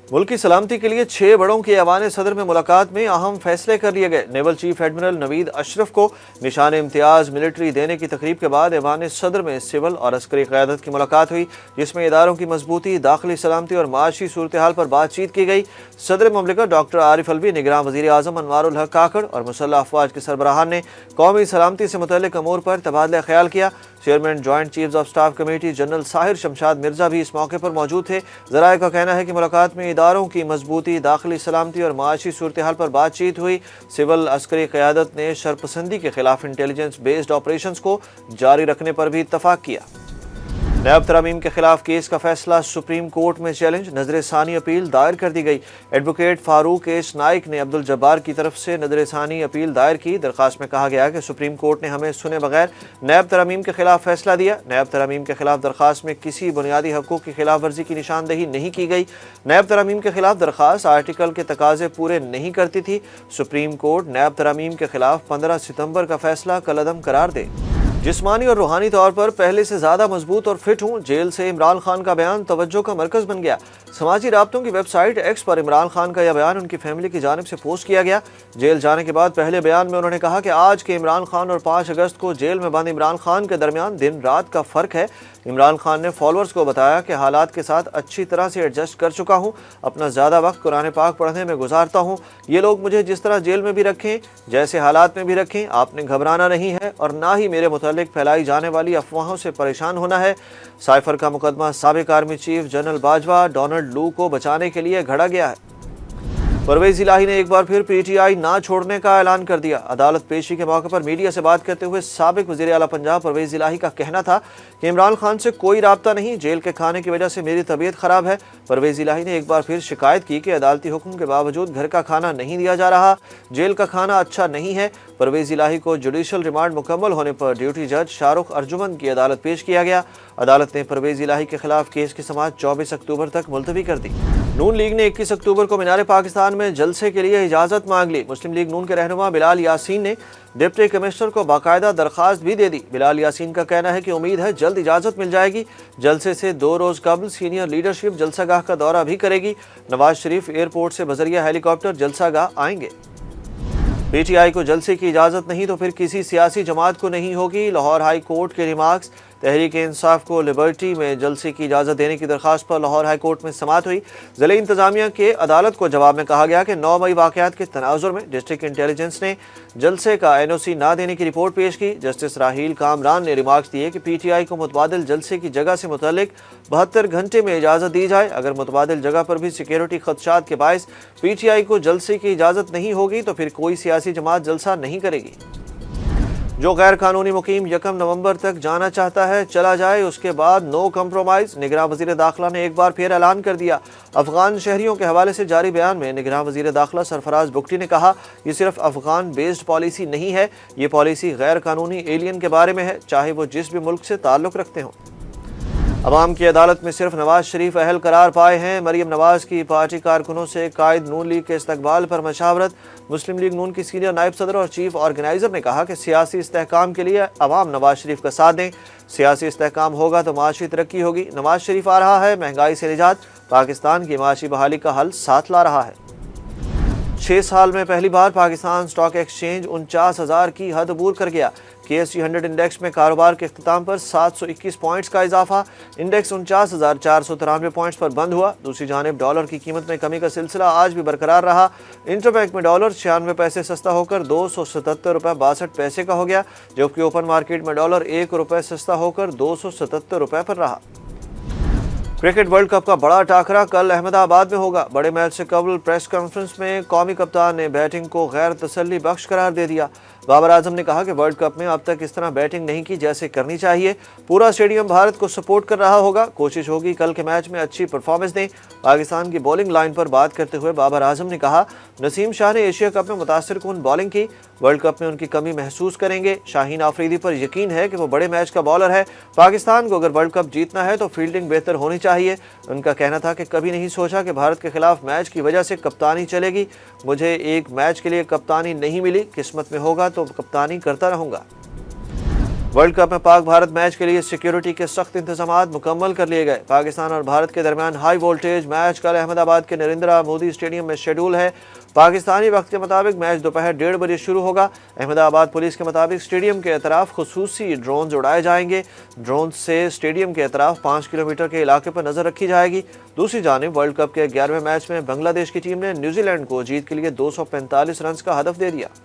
मुल्क की सलामती के लिए 6 बड़ों की ऐवान सदर में मुलाकात में अहम फैसले कर लिए गए। Naval chief admiral Naveed Ashraf को निशान इम्तियाज मिलिट्री देने की तकरीब के बाद ऐवान सदर में सिविल और अस्करी क़यादत की मुलाकात हुई, जिसमें इदारों की मजबूती, दाखिली सलामती और माशी सूरत हाल पर बातचीत की गई। सदर ममलिकत डॉक्टर आरिफ अलवी, निगरान वज़ीर आज़म अनवारुल हक काकड़ और मुसल्लह अफवाज के सरबराहान ने कौमी सलामती से मुतल्लिक़ अमूर पर तबादला ख्याल किया। Chairman joint chiefs of staff committee general Sahir Shamshad Mirza भी इस मौके पर मौजूद थे। ज़राए का कहना है कि मुलाकात में इदारों की मजबूती, दाखिली सलामती और माशी सूरत हाल पर बातचीत हुई। सिविल अस्करी क़यादत ने शरपसंदी के खिलाफ इंटेलिजेंस बेस्ड ऑपरेशंस को जारी रखने पर भी इत्तफाक किया। नैब तरमीम के खिलाफ केस का फैसला सुप्रीम कोर्ट में चैलेंज, नजर सानी अपील दायर कर दी गई। एडवोकेट फारूक एस नाइक ने अब्दुल जब्बार की तरफ से नजर सानी अपील दायर की। दरखास्त में कहा गया कि सुप्रीम कोर्ट ने हमें सुने बगैर नैब तरमीम के खिलाफ फैसला दिया। नैब तरमीम के खिलाफ दरखास्त में किसी बुनियादी हकूक़ की खिलाफ वर्जी की निशानदही नहीं की गई। नैब तरमीम के खिलाफ दरखास्त आर्टिकल के तकाजे पूरे नहीं करती थी। सुप्रीम कोर्ट नैब तरमीम के खिलाफ 15 सितंबर का फैसला कलअदम करार दे। जिस्मानी और रूहानी तौर पर पहले से ज़्यादा मजबूत और फिट हूँ, जेल से इमरान खान का बयान तवज्जो का मरकज़ बन गया। समाजी राब्तों की वेबसाइट एक्स पर इमरान खान का यह बयान उनकी फैमिली की जानिब से पोस्ट किया गया। जेल जाने के बाद पहले बयान में उन्होंने कहा कि आज के इमरान खान और 5 अगस्त को जेल में बंद इमरान खान के दरमियान दिन रात का फ़र्क है। इमरान खान ने फॉलोअर्स को बताया कि हालात के साथ अच्छी तरह से एडजस्ट कर चुका हूँ, अपना ज़्यादा वक्त कुरान पाक पढ़ने में गुजारता हूँ। ये लोग मुझे जिस तरह जेल में भी रखें, जैसे हालात में भी रखें, आपने घबराना नहीं है और ना ही मेरे मुतालिक फैलाई जाने वाली अफवाहों से परेशान होना है। साइफर का मुकदमा साबिक army chief general Bajwa Donald लू को बचाने के लिए घड़ा गया है। परवेज़ इलाही ने एक बार फिर पीटीआई ना छोड़ने का ऐलान कर दिया। अदालत पेशी के मौके पर मीडिया से बात करते हुए साबिक वज़ीर आला पंजाब परवेज़ इलाही का कहना था कि इमरान खान से कोई राब्ता नहीं, जेल के खाने की वजह से मेरी तबीयत ख़राब है। परवेज़ इलाही ने एक बार फिर शिकायत की कि अदालती हुक्म के बावजूद घर का खाना नहीं दिया जा रहा, जेल का खाना अच्छा नहीं है। परवेज़ इलाही को जुडिशल रिमांड मुकम्मल होने पर ड्यूटी जज शाहरुख अर्जुमन की अदालत पेश किया गया। अदालत ने परवेज़ इलाही के खिलाफ केस की समाअत 24 अक्टूबर तक मुलतवी कर दी। नून लीग ने 21 अक्टूबर को मीनार पाकिस्तान में जलसे के लिए इजाज़त मांग ली। मुस्लिम लीग नून के रहनुमा बिलाल यासीन ने डिप्टी कमिश्नर को बाकायदा दरख्वास्त भी दे दी। बिलाल यासीन का कहना है कि उम्मीद है जल्द इजाज़त मिल जाएगी। जलसे से 2 रोज़ कबल सीनियर लीडरशिप जलसागाह का दौरा भी करेगी। नवाज शरीफ एयरपोर्ट से बजरिया हेलीकॉप्टर जलसागाह आएंगे। पीटीआई को जलसे की इजाज़त नहीं तो फिर किसी सियासी जमात को नहीं होगी। लाहौर हाई कोर्ट के रिमार्क्स। तहरीक इंसाफ को लिबर्टी में जलसे की इजाज़त देने की दरख्वास्त पर लाहौर हाई कोर्ट में समाअत हुई। ज़िले इंतज़ामिया के अदालत को जवाब में कहा गया कि 9 मई वाक़यात के तनाजुर में डिस्ट्रिक्ट इंटेलिजेंस ने जलसे का NOC ना देने की रिपोर्ट पेश की। जस्टिस राहील कामरान ने रिमार्क्स दिए कि पीटीआई को मुतबादिल जलसे की जगह से मुतल्लिक 72 घंटे में इजाज़त दी जाए। अगर मुतबादिल जगह पर भी सिक्योरिटी खदशात के बायस पीटीआई को जलसे की इजाज़त नहीं होगी तो फिर कोई सियासी जमात जलसा नहीं करेगी। जो गैर कानूनी मुकीम 1 नवंबर तक जाना चाहता है चला जाए, उसके बाद नो कम्प्रोमाइज़। निगरान वज़ीर दाखिला ने एक बार फिर ऐलान कर दिया। अफगान शहरियों के हवाले से जारी बयान में निगरान वज़ीर दाखिला सरफराज बुगटी ने कहा, ये सिर्फ अफगान बेस्ड पॉलिसी नहीं है, ये पॉलिसी गैर कानूनी एलियन के बारे में है, चाहे वो जिस भी मुल्क से ताल्लुक़ रखते हों। अवाम की अदालत में सिर्फ नवाज शरीफ अहल करार पाए हैं। मरियम नवाज की पार्टी कारकुनों से कायद नून लीग के इस्तकबाल पर मशावरत। मुस्लिम लीग नून की सीनियर नायब सदर और चीफ ऑर्गेनाइजर ने कहा कि सियासी इस्तेहकाम के लिए अवाम नवाज शरीफ का साथ दें। सियासी इस्तेहकाम होगा तो माशी तरक्की होगी। नवाज शरीफ आ रहा है, महंगाई से निजात, पाकिस्तान की माशी बहाली का हल साथ ला रहा है। 6 साल में पहली बार पाकिस्तान स्टॉक एक्सचेंज 49,000 की हद अबूर कर गया। KSE 100 इंडेक्स में कारोबार के इख्तिताम पर 721 पॉइंट्स का इजाफा। इंडेक्स 49,493 पॉइंट्स पर बंद हुआ। दूसरी जानिब डॉलर की कीमत में कमी का सिलसिला आज भी बरकरार रहा। इंटरबैंक में डॉलर 96 पैसे सस्ता होकर 277 रुपये 62 पैसे का हो गया, जबकि ओपन मार्केट में डॉलर 1 रुपये सस्ता होकर 277 रुपये पर रहा। क्रिकेट वर्ल्ड कप का बड़ा टाकरा कल अहमदाबाद में होगा। बड़े मैच से कबल प्रेस कॉन्फ्रेंस में कौमी कप्तान ने बैटिंग को गैर तसल्ली बख्श करार दे दिया। बाबर आजम ने कहा कि वर्ल्ड कप में अब तक इस तरह बैटिंग नहीं की जैसे करनी चाहिए। पूरा स्टेडियम भारत को सपोर्ट कर रहा होगा, कोशिश होगी कल के मैच में अच्छी परफॉर्मेंस दें। पाकिस्तान की बॉलिंग लाइन पर बात करते हुए बाबर आजम ने कहा, नसीम शाह ने एशिया कप में मुतासिर कुन बॉलिंग की, वर्ल्ड कप में उनकी कमी महसूस करेंगे। शाहीन आफरीदी पर यकीन है कि वो बड़े मैच का बॉलर है। पाकिस्तान को अगर वर्ल्ड कप जीतना है तो फील्डिंग बेहतर होनी चाहिए। उनका कहना था कि कभी नहीं सोचा कि भारत के खिलाफ मैच की वजह से कप्तानी चलेगी। मुझे एक मैच के लिए कप्तानी नहीं मिली, किस्मत में होगा तो कप्तानी करता रहूंगा। वर्ल्ड कप में पाक भारत मैच के लिए सिक्योरिटी के सख्त इंतजाम मुकम्मल कर लिए गए। पाकिस्तान और भारत के दरमियान हाई वोल्टेज मैच कल अहमदाबाद के नरेंद्र मोदी स्टेडियम में शेड्यूल है। पाकिस्तानी वक्त के मुताबिक मैच दोपहर 1:30 बजे शुरू होगा। अहमदाबाद पुलिस के मुताबिक स्टेडियम के अतराफ खुसूसी ड्रोन उड़ाए जाएंगे। ड्रोन से स्टेडियम के अतराफ 5 किलोमीटर के इलाके पर नजर रखी जाएगी। दूसरी जानिब वर्ल्ड कप के 11वें मैच में बांग्लादेश की टीम ने न्यूजीलैंड को जीत के लिए 245 रन का हदफ दे दिया।